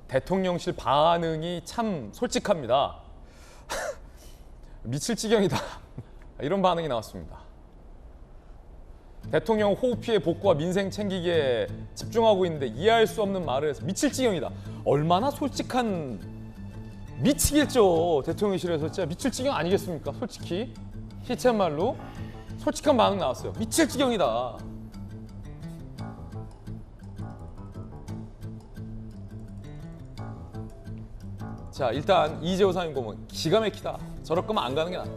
대통령실 반응이 참 솔직합니다. 미칠 지경이다. 이런 반응이 나왔습니다. 대통령 호흡 피해 복구와 민생 챙기기에 집중하고 있는데 이해할 수 없는 말을 해서 미칠 지경이다. 얼마나 솔직한 미치겠죠. 대통령실에서 진짜 미칠 지경 아니겠습니까? 솔직히 시체한 말로 솔직한 반응 나왔어요. 미칠 지경이다. 자, 일단 이재호 상임고문 기가 막히다. 저럴 거면 안 가는 게 낫다.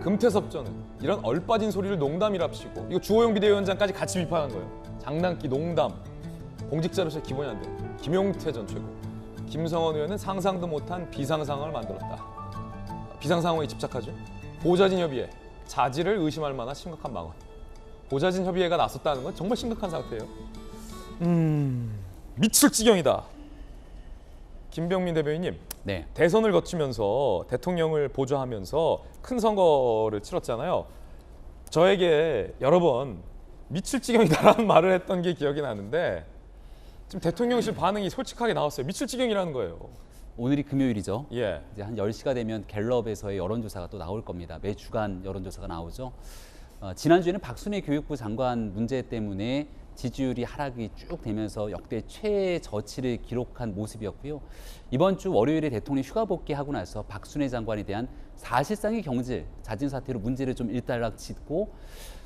금태섭 전은 이런 얼빠진 소리를 농담이랍시고 이거 주호영 비대위원장까지 같이 비판한 거예요. 장난기, 농담. 공직자로서 기본이 안 돼. 김용태 전 최고. 김성원 의원은 상상도 못한 비상 상황을 만들었다. 비상 상황에 집착하죠. 보좌진 협의회. 자질을 의심할 만한 심각한 망언. 보좌진 협의회가 나섰다는 건 정말 심각한 상태예요. 미칠 지경이다. 김병민 대변인님, 네. 대선을 거치면서 대통령을 보좌하면서 큰 선거를 치렀잖아요. 저에게 여러 번 미칠 지경이다라는 말을 했던 게 기억이 나는데 지금 대통령실 반응이 솔직하게 나왔어요. 미칠 지경이라는 거예요. 오늘이 금요일이죠. 예. 이제 한 10시가 되면 갤럽에서의 여론조사가 또 나올 겁니다. 매 주간 여론조사가 나오죠. 지난주에는 박순애 교육부 장관 문제 때문에 지지율이 하락이 쭉 되면서 역대 최저치를 기록한 모습이었고요. 이번 주 월요일에 대통령이 휴가 복귀하고 나서 박순애 장관에 대한 사실상의 경질, 자진 사퇴로 문제를 좀 일단락 짚고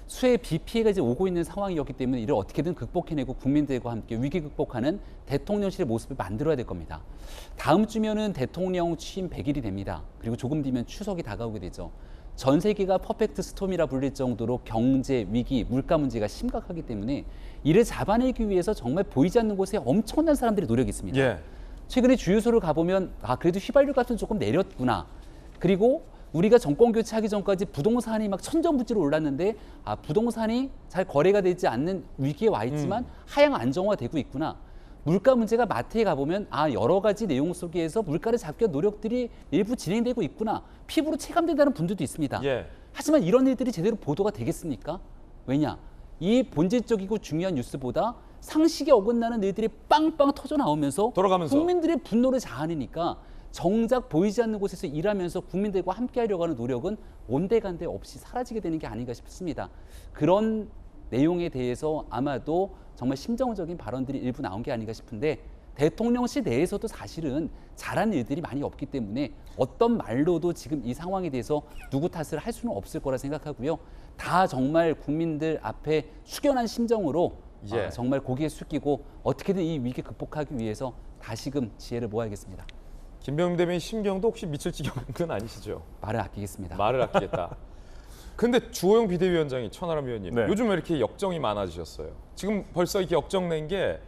수해 비 피해가 이제 오고 있는 상황이었기 때문에 이를 어떻게든 극복해내고 국민들과 함께 위기 극복하는 대통령실의 모습을 만들어야 될 겁니다. 다음 주면은 대통령 취임 100일이 됩니다. 그리고 조금 뒤면 추석이 다가오게 되죠. 전 세계가 퍼펙트 스톰이라 불릴 정도로 경제, 위기, 물가 문제가 심각하기 때문에 이를 잡아내기 위해서 정말 보이지 않는 곳에 엄청난 사람들의 노력이 있습니다. 예. 최근에 주유소를 가보면 그래도 휘발유 값은 조금 내렸구나. 그리고 우리가 정권 교체하기 전까지 부동산이 막 천정부지로 올랐는데 부동산이 잘 거래가 되지 않는 위기에 와 있지만 하향 안정화되고 있구나. 물가 문제가 마트에 가보면 여러 가지 내용 속에서 물가를 잡기 위한 노력들이 일부 진행되고 있구나. 피부로 체감된다는 분들도 있습니다. 예. 하지만 이런 일들이 제대로 보도가 되겠습니까? 왜냐? 이 본질적이고 중요한 뉴스보다 상식에 어긋나는 일들이 빵빵 터져 나오면서 돌아가면서 국민들의 분노를 자아내니까 정작 보이지 않는 곳에서 일하면서 국민들과 함께 하려고 하는 노력은 온데간데 없이 사라지게 되는 게 아닌가 싶습니다. 그런 내용에 대해서 아마도 정말 심정적인 발언들이 일부 나온 게 아닌가 싶은데 대통령실 내에서도 사실은 잘한 일들이 많이 없기 때문에 어떤 말로도 지금 이 상황에 대해서 누구 탓을 할 수는 없을 거라 생각하고요. 다 정말 국민들 앞에 숙연한 심정으로 예. 정말 고개 숙이고 어떻게든 이 위기 극복하기 위해서 다시금 지혜를 모아야겠습니다. 김병민 대변인 심경도 혹시 미칠 지경은 아니시죠? 말을 아끼겠습니다. 말을 아끼겠다. 근데 주호영 비대위원장이 천하람 위원님 네. 요즘 왜 이렇게 역정이 많아지셨어요? 지금 벌써 이렇게 역정 낸 게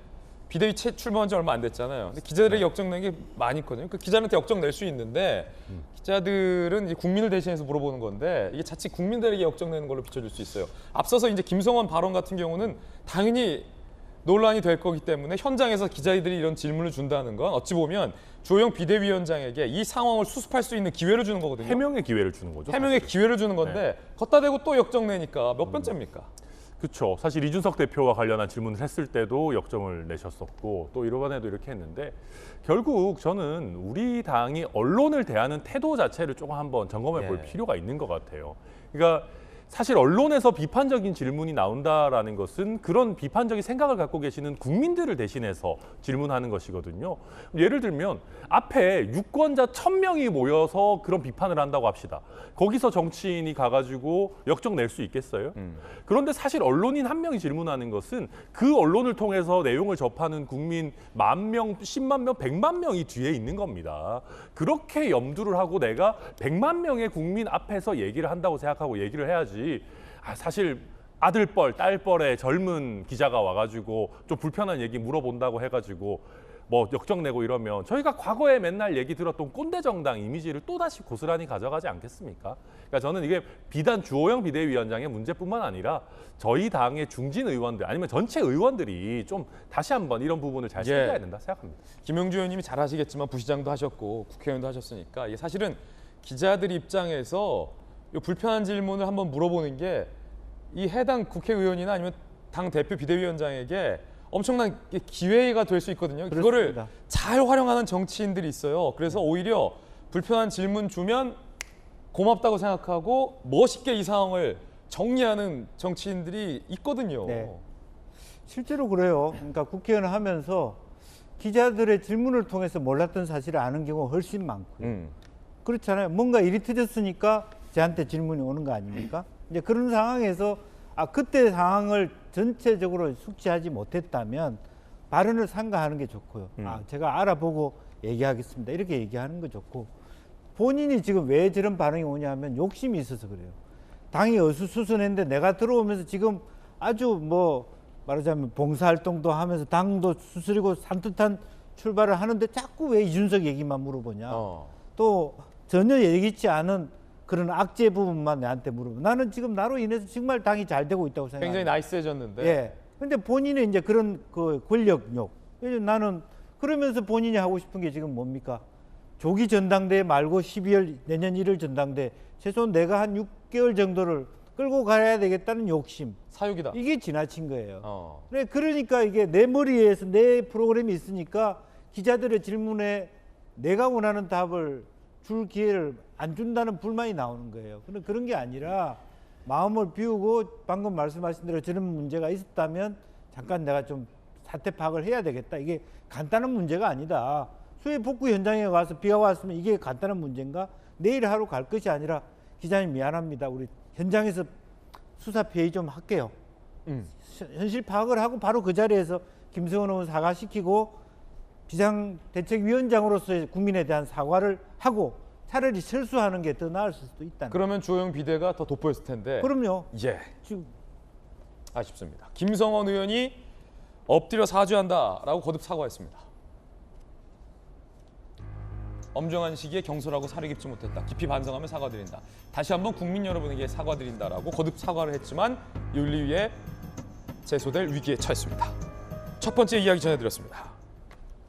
비대위 출범한 지 얼마 안 됐잖아요. 근데 기자들에게 역정 낸 게 많이 있거든요. 그 기자한테 역정 낼 수 있는데 기자들은 이제 국민을 대신해서 물어보는 건데 이게 자칫 국민들에게 역정 내는 걸로 비춰질 수 있어요. 앞서서 이제 김성원 발언 같은 경우는 당연히 논란이 될 거기 때문에 현장에서 기자들이 이런 질문을 준다는 건 어찌 보면 주호영 비대위원장에게 이 상황을 수습할 수 있는 기회를 주는 거거든요. 해명의 기회를 주는 거죠. 해명의 기회를 주는 건데 걷다 대고 또 역정 내니까 몇 번째입니까? 그렇죠. 사실 이준석 대표와 관련한 질문을 했을 때도 역정을 내셨었고 또 이번에도 이렇게 했는데 결국 저는 우리 당이 언론을 대하는 태도 자체를 조금 한번 점검해 볼 필요가 있는 것 같아요. 그러니까 사실 언론에서 비판적인 질문이 나온다라는 것은 그런 비판적인 생각을 갖고 계시는 국민들을 대신해서 질문하는 것이거든요. 예를 들면 앞에 유권자 1000명이 모여서 그런 비판을 한다고 합시다. 거기서 정치인이 가가지고 역정 낼 수 있겠어요? 그런데 사실 언론인 한 명이 질문하는 것은 그 언론을 통해서 내용을 접하는 국민 10,000명, 10만 명, 100만 명이 뒤에 있는 겁니다. 그렇게 염두를 하고 내가 100만 명의 국민 앞에서 얘기를 한다고 생각하고 얘기를 해야지. 사실 아들뻘, 딸뻘의 젊은 기자가 와가지고 좀 불편한 얘기 물어본다고 해가지고 뭐 역정내고 이러면 저희가 과거에 맨날 얘기 들었던 꼰대 정당 이미지를 또다시 고스란히 가져가지 않겠습니까? 그러니까 저는 이게 비단 주호영 비대위원장의 문제뿐만 아니라 저희 당의 중진 의원들 아니면 전체 의원들이 좀 다시 한번 이런 부분을 잘 챙겨야 된다 생각합니다. 김영주 의원님이 잘 하시겠지만 부시장도 하셨고 국회의원도 하셨으니까 이게 사실은 기자들 입장에서 이 불편한 질문을 한번 물어보는 게 이 해당 국회의원이나 아니면 당 대표 비대위원장에게 엄청난 기회가 될 수 있거든요. 그거를 그렇습니다. 잘 활용하는 정치인들이 있어요. 그래서 오히려 불편한 질문 주면 고맙다고 생각하고 멋있게 이 상황을 정리하는 정치인들이 있거든요. 네. 실제로 그래요. 그러니까 국회의원을 하면서 기자들의 질문을 통해서 몰랐던 사실을 아는 경우가 훨씬 많고요. 그렇잖아요. 뭔가 일이 터졌으니까 저한테 질문이 오는 거 아닙니까? 이제 그런 상황에서 그때 상황을 전체적으로 숙지하지 못했다면 발언을 삼가하는 게 좋고요. 제가 알아보고 얘기하겠습니다. 이렇게 얘기하는 거 좋고, 본인이 지금 왜 저런 반응이 오냐 하면 욕심이 있어서 그래요. 당이 어수선했는데 내가 들어오면서 지금 아주 말하자면 봉사활동도 하면서 당도 수스리고 산뜻한 출발을 하는데 자꾸 왜 이준석 얘기만 물어보냐. 또 전혀 얘기치 않은 그런 악재 부분만 나한테 물어보고, 나는 지금 나로 인해서 정말 당이 잘 되고 있다고 생각해요. 굉장히 나이스해졌는데. 예. 근데 본인은 이제 그런 그 권력욕. 나는 그러면서 본인이 하고 싶은 게 지금 뭡니까? 조기 전당대회 말고 12월 내년 1월 전당대회 최소한 내가 한 6개월 정도를 끌고 가야 되겠다는 욕심. 사육이다. 이게 지나친 거예요. 그러니까 이게 내 머리에서 내 프로그램이 있으니까 기자들의 질문에 내가 원하는 답을 줄 기회를 안 준다는 불만이 나오는 거예요. 근데 그런 게 아니라 마음을 비우고 방금 말씀하신 대로 저런 문제가 있었다면 잠깐 내가 좀 사태 파악을 해야 되겠다. 이게 간단한 문제가 아니다. 수해 복구 현장에 가서 비가 왔으면 이게 간단한 문제인가? 내일 하루 갈 것이 아니라 기자님 미안합니다. 우리 현장에서 수사 회의 좀 할게요. 현실 파악을 하고 바로 그 자리에서 김성원 의원 사과시키고 비상대책위원장으로서의 국민에 대한 사과를 하고 차라리 철수하는 게 더 나을 수도 있다는. 그러면 주호영 비대가 더 돋보였을 텐데. 그럼요. 예. 지금 아쉽습니다. 김성원 의원이 엎드려 사죄한다라고 거듭 사과했습니다. 엄정한 시기에 경솔하고 사려 깊지 못했다. 깊이 반성하며 사과드린다. 다시 한번 국민 여러분에게 사과드린다라고 거듭 사과를 했지만 윤리위에 제소될 위기에 처했습니다. 첫 번째 이야기 전해드렸습니다.